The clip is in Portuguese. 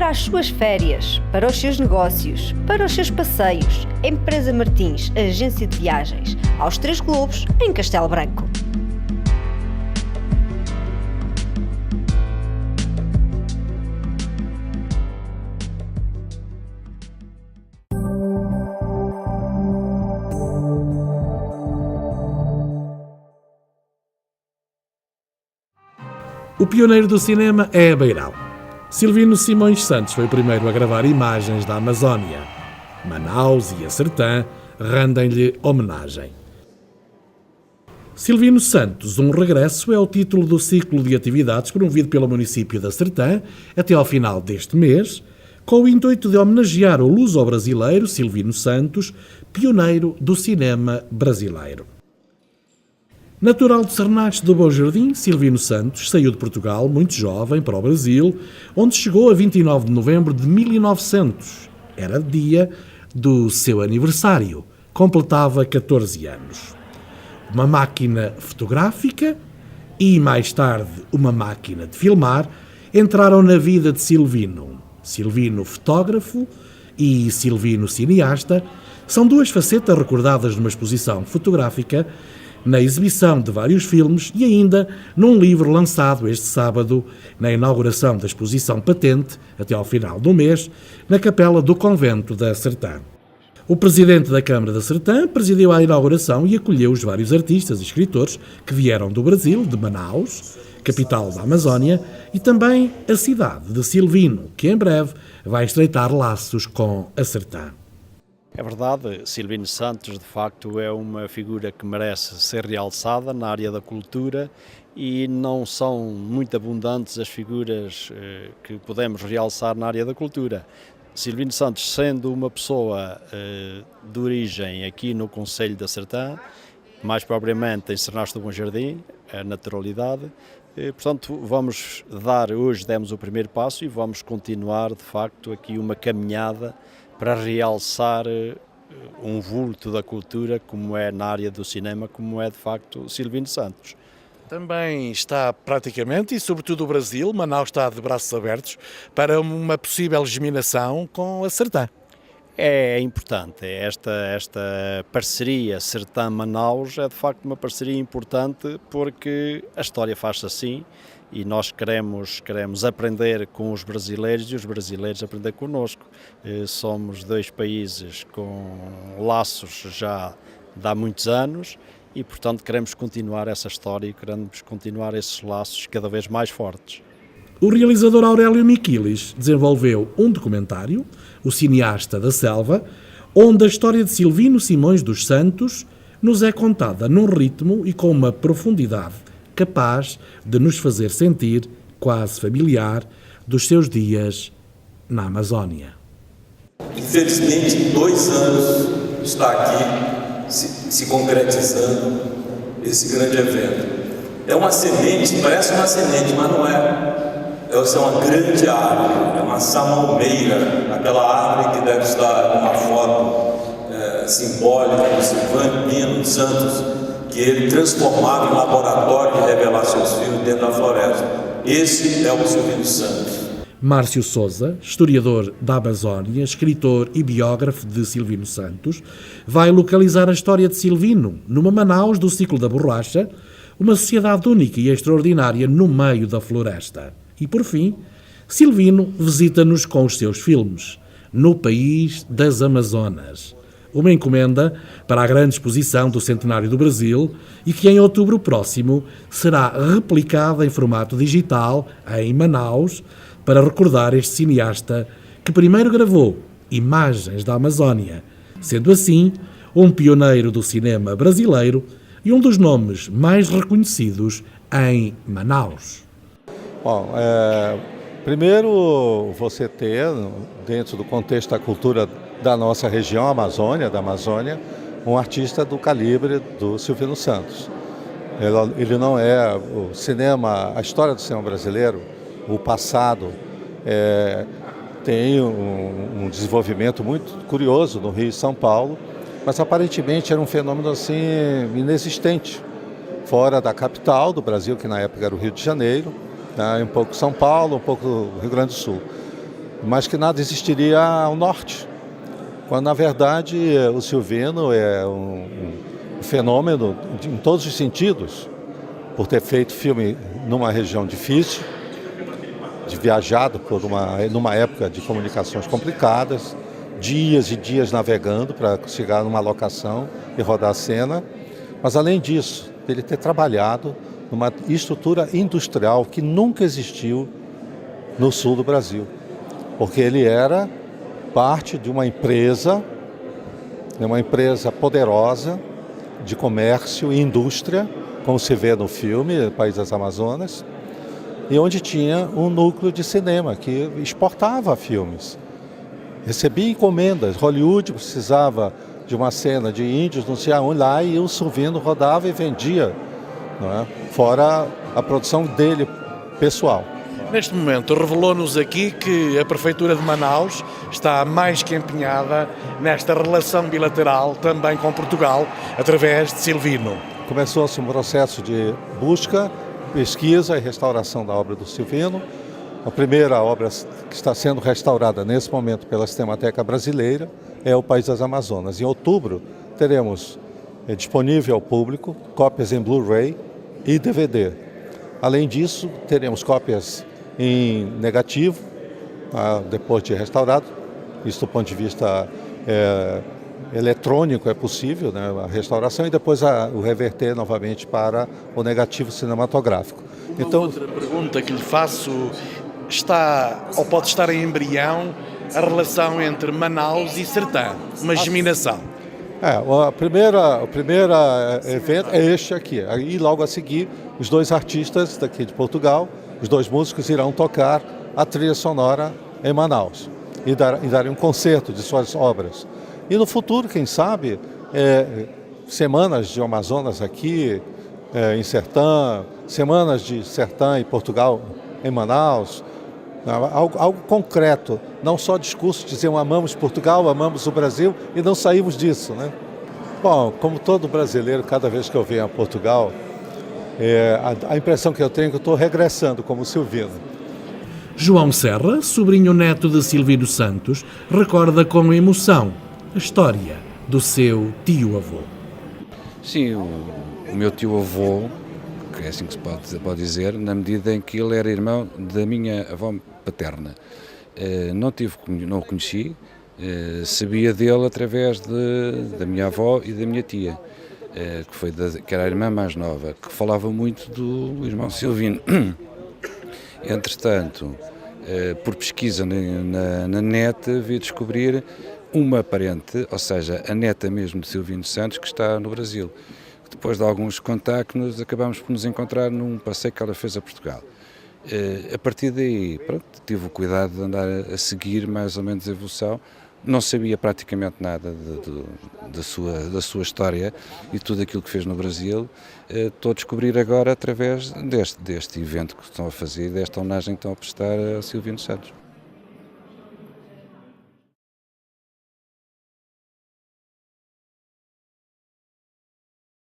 Para as suas férias, para os seus negócios, para os seus passeios, Empresa Martins, agência de viagens, aos 3 Globos, em Castelo Branco. O pioneiro do cinema é Beirão. Silvino Simões Santos foi o primeiro a gravar imagens da Amazónia. Manaus e a Sertã rendem-lhe homenagem. Silvino Santos, um regresso, é o título do ciclo de atividades promovido pelo município da Sertã até ao final deste mês, com o intuito de homenagear o luso-brasileiro Silvino Santos, pioneiro do cinema brasileiro. Natural de Sernache do Bom Jardim, Silvino Santos saiu de Portugal muito jovem para o Brasil, onde chegou a 29 de novembro de 1900. Era dia do seu aniversário. Completava 14 anos. Uma máquina fotográfica e, mais tarde, uma máquina de filmar entraram na vida de Silvino. Silvino fotógrafo e Silvino cineasta são duas facetas recordadas numa exposição fotográfica, na exibição de vários filmes e ainda num livro lançado este sábado na inauguração da exposição patente, até ao final do mês, na capela do convento da Sertã. O presidente da Câmara da Sertã presidiu a inauguração e acolheu os vários artistas e escritores que vieram do Brasil, de Manaus, capital da Amazónia, e também a cidade de Silvino, que em breve vai estreitar laços com a Sertã. É verdade, Silvino Santos de facto é uma figura que merece ser realçada na área da cultura e não são muito abundantes as figuras que podemos realçar na área da cultura. Silvino Santos, sendo uma pessoa de origem aqui no concelho da Sertã, mais propriamente em Sernache do Bom Jardim, a naturalidade, portanto hoje demos o primeiro passo e vamos continuar de facto aqui uma caminhada para realçar um vulto da cultura, como é na área do cinema, como é de facto Silvino Santos. Também está praticamente, e sobretudo o Brasil, Manaus está de braços abertos para uma possível germinação com a Sertã. É importante, esta parceria Sertã-Manaus é de facto uma parceria importante porque a história faz-se assim e nós queremos aprender com os brasileiros e os brasileiros aprender connosco. Somos dois países com laços já de há muitos anos e, portanto, queremos continuar essa história e queremos continuar esses laços cada vez mais fortes. O realizador Aurélio Miquilis desenvolveu um documentário, O Cineasta da Selva, onde a história de Silvino Simões dos Santos nos é contada num ritmo e com uma profundidade capaz de nos fazer sentir quase familiar dos seus dias na Amazónia. Infelizmente, 2 anos está aqui se concretizando esse grande evento. É uma semente, parece uma semente, mas não é. Essa é uma grande árvore, é uma samalmeira, aquela árvore que deve estar numa foto simbólica do Silvano Pino Santos, que ele transformava em laboratório de revelar seus filhos dentro da floresta. Esse é o Silvino Santos. Márcio Sousa, historiador da Amazónia, escritor e biógrafo de Silvino Santos, vai localizar a história de Silvino numa Manaus do ciclo da borracha, uma sociedade única e extraordinária no meio da floresta. E, por fim, Silvino visita-nos com os seus filmes, No País das Amazonas, uma encomenda para a grande exposição do Centenário do Brasil e que em outubro próximo será replicada em formato digital em Manaus para recordar este cineasta que primeiro gravou imagens da Amazónia, sendo assim um pioneiro do cinema brasileiro e um dos nomes mais reconhecidos em Manaus. Bom, primeiro você ter, dentro do contexto da cultura da nossa região, Amazônia, da Amazônia, um artista do calibre do Silvino Santos. Ele não é o cinema, a história do cinema brasileiro, o passado, tem um desenvolvimento muito curioso no Rio e São Paulo, mas aparentemente era um fenômeno assim inexistente, fora da capital do Brasil, que na época era o Rio de Janeiro, um pouco São Paulo, um pouco Rio Grande do Sul. mas que nada existiria ao norte, quando na verdade o Silvino é um fenômeno em todos os sentidos, por ter feito filme numa região difícil, de viajado numa época de comunicações complicadas, dias e dias navegando para chegar numa locação e rodar a cena, mas além disso, ele ter trabalhado numa estrutura industrial que nunca existiu no sul do Brasil, porque ele era parte de uma empresa poderosa de comércio e indústria, como se vê no filme País das Amazonas, e onde tinha um núcleo de cinema que exportava filmes. Recebia encomendas, Hollywood precisava de uma cena de índios, não sei aonde, lá, e o Silvino rodava e vendia, não é? Fora a produção dele, pessoal. Neste momento, revelou-nos aqui que a Prefeitura de Manaus está mais que empenhada nesta relação bilateral também com Portugal, através de Silvino. Começou-se um processo de busca, pesquisa e restauração da obra do Silvino. A primeira obra que está sendo restaurada nesse momento pela Cinemateca Brasileira é o País das Amazonas. Em outubro teremos disponível ao público cópias em Blu-ray e DVD. Além disso, teremos cópias em negativo, depois de restaurado. Isso do ponto de vista eletrônico é possível, né, a restauração, e depois o reverter novamente para o negativo cinematográfico. Então, outra pergunta que lhe faço, está ou pode estar em embrião a relação entre Manaus e Sertã, uma germinação? O primeiro evento é este aqui. E logo a seguir, os dois artistas daqui de Portugal, os dois músicos, irão tocar a trilha sonora em Manaus e darem um concerto de suas obras. E no futuro, quem sabe, semanas de Amazonas aqui em Sertã, semanas de Sertã e Portugal em Manaus, algo concreto, não só discurso, dizer amamos Portugal, amamos o Brasil e não saímos disso, né? Bom, como todo brasileiro, cada vez que eu venho a Portugal, a impressão que eu tenho é que eu estou regressando como Silvino. João Serra, sobrinho neto de Silvino Santos, recorda com emoção a história do seu tio-avô. Sim, o meu tio-avô, que é assim que se pode dizer, na medida em que ele era irmão da minha avó paterna. Não o conheci, sabia dele através da minha avó e da minha tia, que era a irmã mais nova, que falava muito do irmão Silvino. Entretanto, por pesquisa na net, vi descobrir uma parente, ou seja, a neta mesmo de Silvino Santos, que está no Brasil. Depois de alguns contactos, acabámos por nos encontrar num passeio que ela fez a Portugal. A partir daí, pronto, tive o cuidado de andar a seguir mais ou menos a evolução. Não sabia praticamente nada da sua história e tudo aquilo que fez no Brasil. Estou a descobrir agora através deste evento que estão a fazer, desta homenagem que estão a prestar a Silvino Santos.